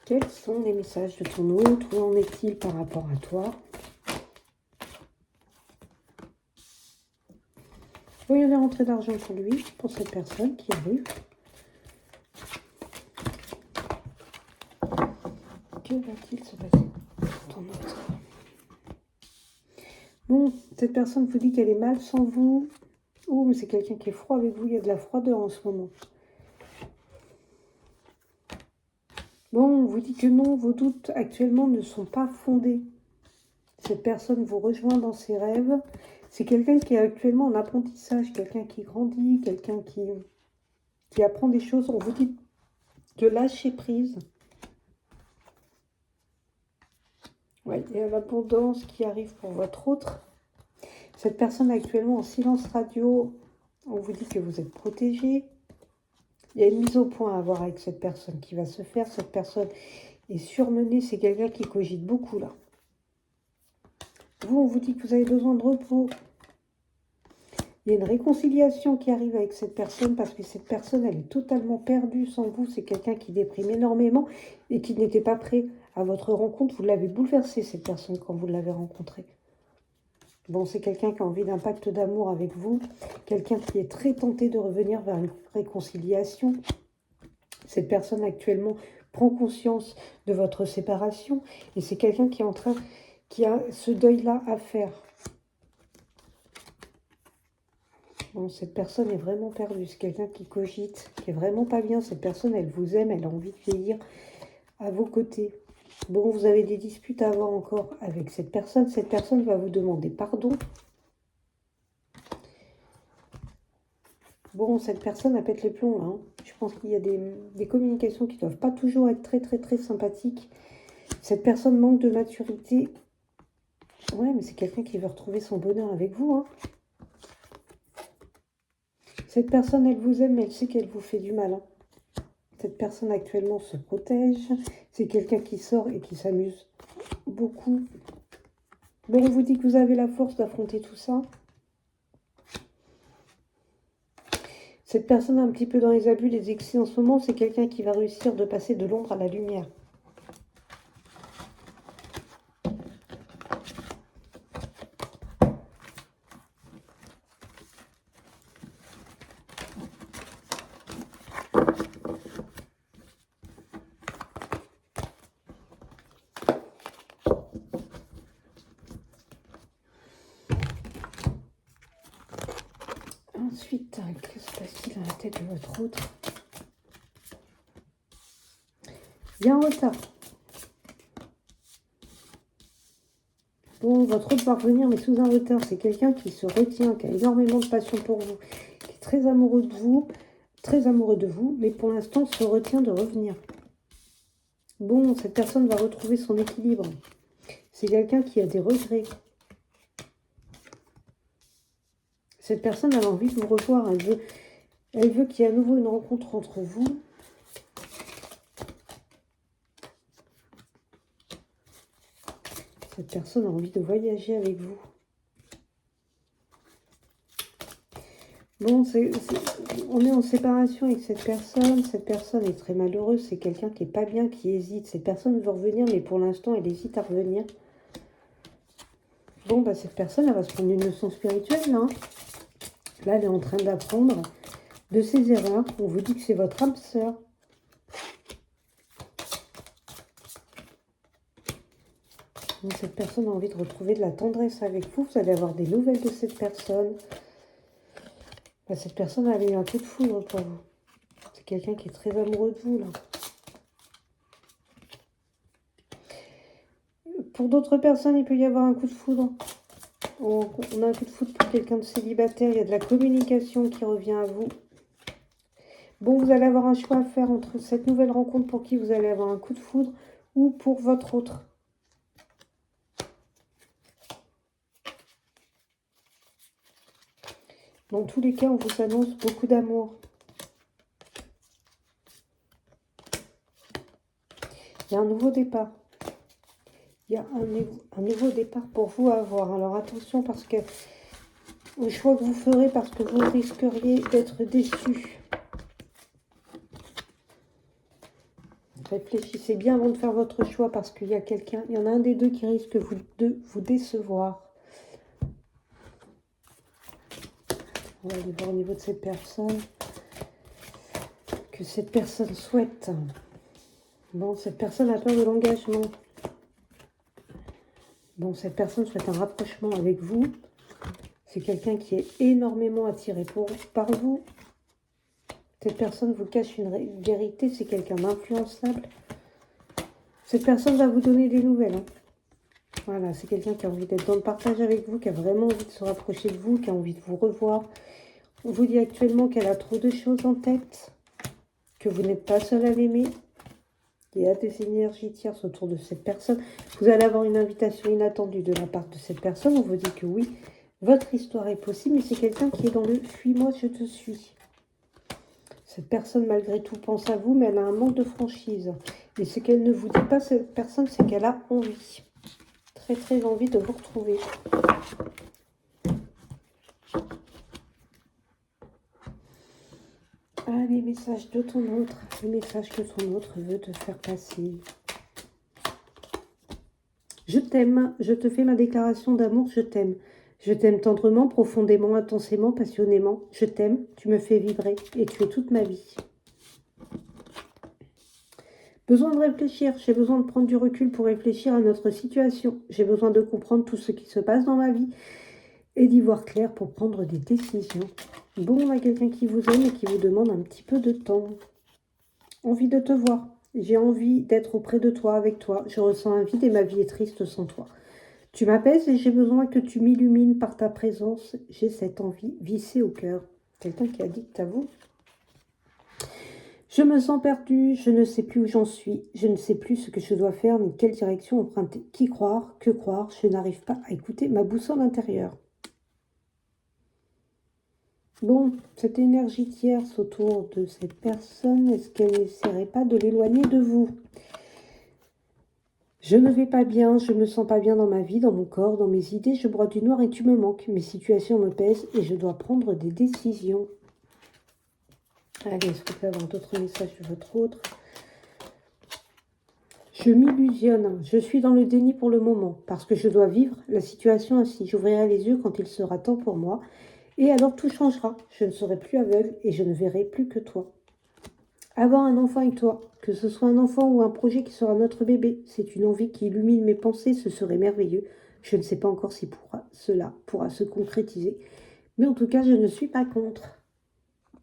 Quels sont les messages de ton autre? Où en est-il par rapport à toi? Oui, il y a des rentrées d'argent pour lui, pour cette personne qui arrive. Que va-t-il se passer pour ton autre? Bon, cette personne vous dit qu'elle est mal sans vous. Oh, mais c'est quelqu'un qui est froid avec vous. Il y a de la froideur en ce moment. Bon, on vous dit que non, vos doutes actuellement ne sont pas fondés. Cette personne vous rejoint dans ses rêves. C'est quelqu'un qui est actuellement en apprentissage, quelqu'un qui grandit, quelqu'un qui apprend des choses. On vous dit de lâcher prise. Ouais, il y a l'abondance qui arrive pour votre autre. Cette personne est actuellement en silence radio. On vous dit que vous êtes protégé. Il y a une mise au point à avoir avec cette personne qui va se faire. Cette personne est surmenée. C'est quelqu'un qui cogite beaucoup là. Vous, on vous dit que vous avez besoin de repos. Il y a une réconciliation qui arrive avec cette personne parce que cette personne, elle est totalement perdue sans vous. C'est quelqu'un qui déprime énormément et qui n'était pas prêt à votre rencontre. Vous l'avez bouleversé, cette personne, quand vous l'avez rencontrée. Bon, c'est quelqu'un qui a envie d'un pacte d'amour avec vous. Quelqu'un qui est très tenté de revenir vers une réconciliation. Cette personne, actuellement, prend conscience de votre séparation. Et c'est quelqu'un qui a ce deuil-là à faire. Bon, cette personne est vraiment perdue. C'est quelqu'un qui cogite, qui est vraiment pas bien. Cette personne, elle vous aime, elle a envie de vieillir à vos côtés. Bon, vous avez des disputes à avoir encore avec cette personne. Cette personne va vous demander pardon. Bon, cette personne, elle pète les plombs, là. Hein. Je pense qu'il y a des communications qui ne doivent pas toujours être très, très, très sympathiques. Cette personne manque de maturité. Ouais, mais c'est quelqu'un qui veut retrouver son bonheur avec vous, hein. Cette personne, elle vous aime, mais elle sait qu'elle vous fait du mal, hein. Cette personne actuellement se protège. C'est quelqu'un qui sort et qui s'amuse beaucoup. Bon, on vous dit que vous avez la force d'affronter tout ça. Cette personne est un petit peu dans les abus, les excès en ce moment. C'est quelqu'un qui va réussir de passer de l'ombre à la lumière. Ensuite, que se passe-t-il dans la tête de votre autre? Il y a un retard. Bon, votre autre va revenir, mais sous un retard. C'est quelqu'un qui se retient, qui a énormément de passion pour vous, qui est très amoureux de vous, mais pour l'instant se retient de revenir. Bon, cette personne va retrouver son équilibre. C'est quelqu'un qui a des regrets. Cette personne a envie de vous revoir. Elle veut qu'il y ait à nouveau une rencontre entre vous. Cette personne a envie de voyager avec vous. Bon, on est en séparation avec cette personne. Cette personne est très malheureuse. C'est quelqu'un qui n'est pas bien, qui hésite. Cette personne veut revenir, mais pour l'instant, elle hésite à revenir. Bon, bah, cette personne, elle va se prendre une leçon spirituelle, là. Hein. Là, elle est en train d'apprendre de ses erreurs. On vous dit que c'est votre âme sœur. Donc, cette personne a envie de retrouver de la tendresse avec vous. Vous allez avoir des nouvelles de cette personne. Bah, cette personne a eu un coup de foudre pour vous. C'est quelqu'un qui est très amoureux de vous, là. Pour d'autres personnes, il peut y avoir un coup de foudre. On a un coup de foudre pour quelqu'un de célibataire. Il y a de la communication qui revient à vous. Bon, vous allez avoir un choix à faire entre cette nouvelle rencontre pour qui vous allez avoir un coup de foudre ou pour votre autre. Dans tous les cas, on vous annonce beaucoup d'amour. Il y a un nouveau départ. Il y a un nouveau départ pour vous à avoir. Alors attention, parce que le choix que vous ferez, parce que vous risqueriez d'être déçu. Réfléchissez bien avant de faire votre choix parce qu'il y a quelqu'un, il y en a un des deux qui risque de vous décevoir. On va aller voir au niveau de cette personne. Que cette personne souhaite. Bon, cette personne a peur de l'engagement. Bon, cette personne souhaite un rapprochement avec vous. C'est quelqu'un qui est énormément attiré par vous. Cette personne vous cache une vérité, c'est quelqu'un d'influençable. Cette personne va vous donner des nouvelles. Hein. Voilà, c'est quelqu'un qui a envie d'être dans le partage avec vous, qui a vraiment envie de se rapprocher de vous, qui a envie de vous revoir. On vous dit actuellement qu'elle a trop de choses en tête, que vous n'êtes pas seul à l'aimer. Il y a des énergies tierces autour de cette personne. Vous allez avoir une invitation inattendue de la part de cette personne. On vous dit que oui, votre histoire est possible, mais c'est quelqu'un qui est dans le « fuis-moi, je te suis ». Cette personne, malgré tout, pense à vous, mais elle a un manque de franchise. Et ce qu'elle ne vous dit pas, cette personne, c'est qu'elle a envie. Très, très envie de vous retrouver. Ah, les messages de ton autre. Les messages que ton autre veut te faire passer. Je t'aime. Je te fais ma déclaration d'amour. Je t'aime. Je t'aime tendrement, profondément, intensément, passionnément. Je t'aime. Tu me fais vibrer et tu es toute ma vie. Besoin de réfléchir, j'ai besoin de prendre du recul pour réfléchir à notre situation. J'ai besoin de comprendre tout ce qui se passe dans ma vie et d'y voir clair pour prendre des décisions. Bon, on a quelqu'un qui vous aime et qui vous demande un petit peu de temps. Envie de te voir. J'ai envie d'être auprès de toi, avec toi. Je ressens un vide et ma vie est triste sans toi. Tu m'apaises et j'ai besoin que tu m'illumines par ta présence. J'ai cette envie vissée au cœur. Quelqu'un qui addict à vous. Je me sens perdue, je ne sais plus où j'en suis, je ne sais plus ce que je dois faire ni quelle direction emprunter. Qui croire, que croire, je n'arrive pas à écouter ma boussole intérieure. Bon, cette énergie tierce autour de cette personne, est-ce qu'elle n'essaierait pas de l'éloigner de vous? Je ne vais pas bien, je me sens pas bien dans ma vie, dans mon corps, dans mes idées, je broie du noir et tu me manques. Mes situations me pèsent et je dois prendre des décisions. Allez, est-ce qu'on peut avoir d'autres messages de votre autre? Je m'illusionne, je suis dans le déni pour le moment, parce que je dois vivre la situation ainsi. J'ouvrirai les yeux quand il sera temps pour moi, et alors tout changera. Je ne serai plus aveugle et je ne verrai plus que toi. Avoir un enfant avec toi, que ce soit un enfant ou un projet qui sera notre bébé, c'est une envie qui illumine mes pensées, ce serait merveilleux. Je ne sais pas encore si cela pourra se concrétiser, mais en tout cas, je ne suis pas contre.